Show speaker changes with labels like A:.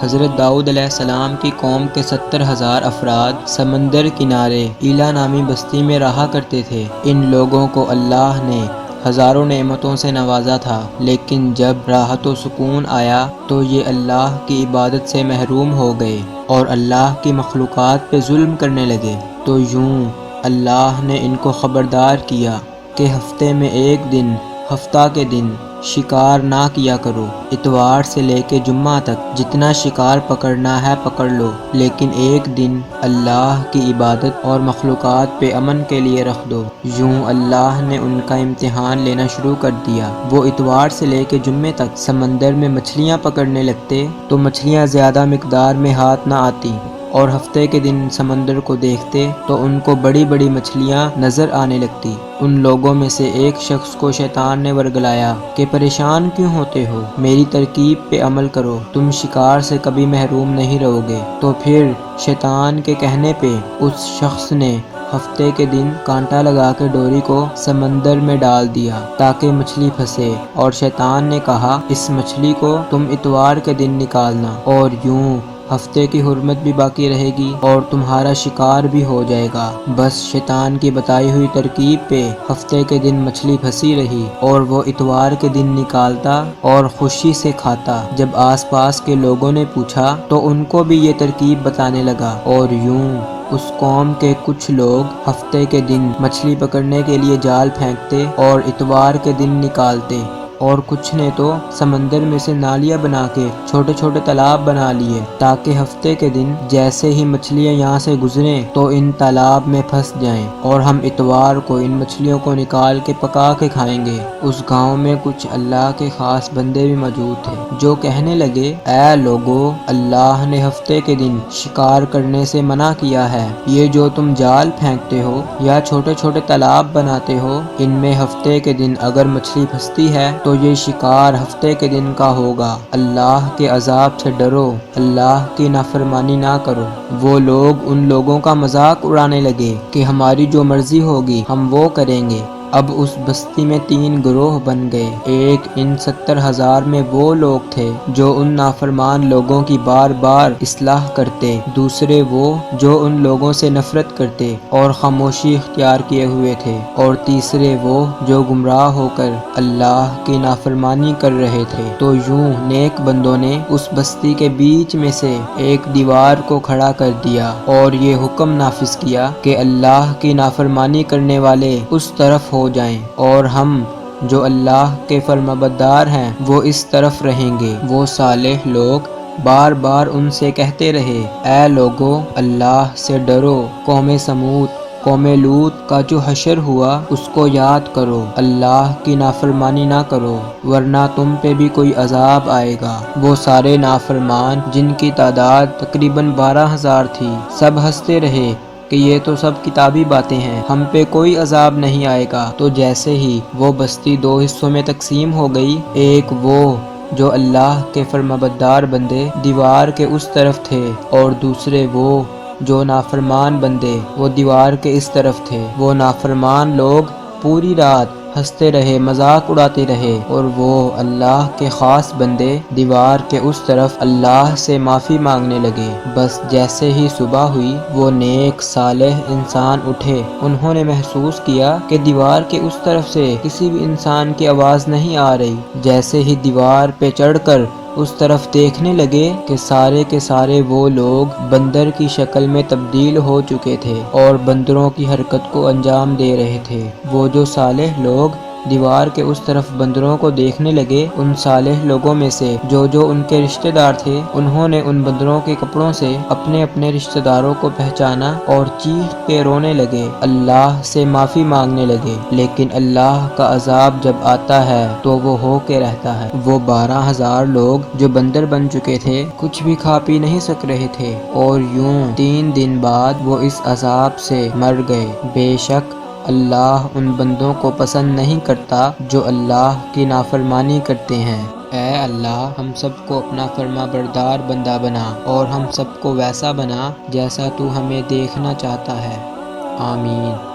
A: حضرت داؤد علیہ السلام کی قوم کے 70,000 افراد سمندر کنارے ایلا نامی بستی میں رہا کرتے تھے۔ ان لوگوں کو اللہ نے ہزاروں نعمتوں سے نوازا تھا، لیکن جب راحت و سکون آیا تو یہ اللہ کی عبادت سے محروم ہو گئے اور اللہ کی مخلوقات پہ ظلم کرنے لگے۔ تو یوں اللہ نے ان کو خبردار کیا کہ ہفتے میں ایک دن، ہفتہ کے دن شکار نہ کیا کرو۔ اتوار سے لے کے جمعہ تک جتنا شکار پکڑنا ہے پکڑ لو، لیکن ایک دن اللہ کی عبادت اور مخلوقات پہ امن کے لیے رکھ دو۔ یوں اللہ نے ان کا امتحان لینا شروع کر دیا۔ وہ اتوار سے لے کے جمعے تک سمندر میں مچھلیاں پکڑنے لگتے تو مچھلیاں زیادہ مقدار میں ہاتھ نہ آتی، اور ہفتے کے دن سمندر کو دیکھتے تو ان کو بڑی بڑی مچھلیاں نظر آنے لگتی۔ ان لوگوں میں سے ایک شخص کو شیطان نے ورگلایا کہ پریشان کیوں ہوتے ہو، میری ترکیب پہ عمل کرو، تم شکار سے کبھی محروم نہیں رہو گے۔ تو پھر شیطان کے کہنے پہ اس شخص نے ہفتے کے دن کانٹا لگا کے ڈوری کو سمندر میں ڈال دیا تاکہ مچھلی پھنسے، اور شیطان نے کہا اس مچھلی کو تم اتوار کے دن نکالنا، اور یوں ہفتے کی حرمت بھی باقی رہے گی اور تمہارا شکار بھی ہو جائے گا۔ بس شیطان کی بتائی ہوئی ترکیب پہ ہفتے کے دن مچھلی پھنسی رہی اور وہ اتوار کے دن نکالتا اور خوشی سے کھاتا۔ جب آس پاس کے لوگوں نے پوچھا تو ان کو بھی یہ ترکیب بتانے لگا، اور یوں اس قوم کے کچھ لوگ ہفتے کے دن مچھلی پکڑنے کے لیے جال پھینکتے اور اتوار کے دن نکالتے، اور کچھ نے تو سمندر میں سے نالیاں بنا کے چھوٹے چھوٹے تالاب بنا لیے تاکہ ہفتے کے دن جیسے ہی مچھلیاں یہاں سے گزریں تو ان تالاب میں پھنس جائیں اور ہم اتوار کو ان مچھلیوں کو نکال کے پکا کے کھائیں گے۔ اس گاؤں میں کچھ اللہ کے خاص بندے بھی موجود تھے جو کہنے لگے، اے لوگو، اللہ نے ہفتے کے دن شکار کرنے سے منع کیا ہے۔ یہ جو تم جال پھینکتے ہو یا چھوٹے چھوٹے تالاب بناتے ہو، ان میں ہفتے کے دن اگر مچھلی پھنستی ہے تو یہ شکار ہفتے کے دن کا ہوگا۔ اللہ کے عذاب سے ڈرو، اللہ کی نافرمانی نہ کرو۔ وہ لوگ ان لوگوں کا مذاق اڑانے لگے کہ ہماری جو مرضی ہوگی ہم وہ کریں گے۔ اب اس بستی میں 3 گروہ بن گئے۔ ایک ان 70,000 میں وہ لوگ تھے جو ان نافرمان لوگوں کی بار بار اصلاح کرتے، دوسرے وہ جو ان لوگوں سے نفرت کرتے اور خاموشی اختیار کیے ہوئے تھے، اور تیسرے وہ جو گمراہ ہو کر اللہ کی نافرمانی کر رہے تھے۔ تو یوں نیک بندوں نے اس بستی کے بیچ میں سے ایک دیوار کو کھڑا کر دیا اور یہ حکم نافذ کیا کہ اللہ کی نافرمانی کرنے والے اس طرف ہو جائیں، اور ہم جو اللہ کے فرمانبردار ہیں وہ اس طرف رہیں گے۔ وہ صالح لوگ بار بار ان سے کہتے رہے، اے لوگو، اللہ سے ڈرو۔ قوم سمود، قوم لوط کا جو حشر ہوا اس کو یاد کرو، اللہ کی نافرمانی نہ کرو ورنہ تم پہ بھی کوئی عذاب آئے گا۔ وہ سارے نافرمان جن کی تعداد تقریباً 12,000 تھی، سب ہنستے رہے کہ یہ تو سب کتابی باتیں ہیں، ہم پہ کوئی عذاب نہیں آئے گا۔ تو جیسے ہی وہ بستی 2 حصوں میں تقسیم ہو گئی، ایک وہ جو اللہ کے فرمانبردار بندے دیوار کے اس طرف تھے، اور دوسرے وہ جو نافرمان بندے وہ دیوار کے اس طرف تھے۔ وہ نافرمان لوگ پوری رات ہنستے رہے، مذاق اڑاتے رہے، اور وہ اللہ کے خاص بندے دیوار کے اس طرف اللہ سے معافی مانگنے لگے۔ بس جیسے ہی صبح ہوئی، وہ نیک صالح انسان اٹھے، انہوں نے محسوس کیا کہ دیوار کے اس طرف سے کسی بھی انسان کی آواز نہیں آ رہی۔ جیسے ہی دیوار پہ چڑھ کر اس طرف دیکھنے لگے کہ سارے کے سارے وہ لوگ بندر کی شکل میں تبدیل ہو چکے تھے اور بندروں کی حرکت کو انجام دے رہے تھے۔ وہ جو صالح لوگ دیوار کے اس طرف بندروں کو دیکھنے لگے، ان صالح لوگوں میں سے جو ان کے رشتہ دار تھے، انہوں نے ان بندروں کے کپڑوں سے اپنے اپنے رشتہ داروں کو پہچانا اور چیخ کے رونے لگے، اللہ سے معافی مانگنے لگے۔ لیکن اللہ کا عذاب جب آتا ہے تو وہ ہو کے رہتا ہے۔ وہ 12,000 لوگ جو بندر بن چکے تھے کچھ بھی کھا پی نہیں سک رہے تھے، اور یوں 3 دن بعد وہ اس عذاب سے مر گئے۔ بے شک اللہ ان بندوں کو پسند نہیں کرتا جو اللہ کی نافرمانی کرتے ہیں۔ اے اللہ، ہم سب کو اپنا فرما بردار بندہ بنا، اور ہم سب کو ویسا بنا جیسا تو ہمیں دیکھنا چاہتا ہے۔ آمین۔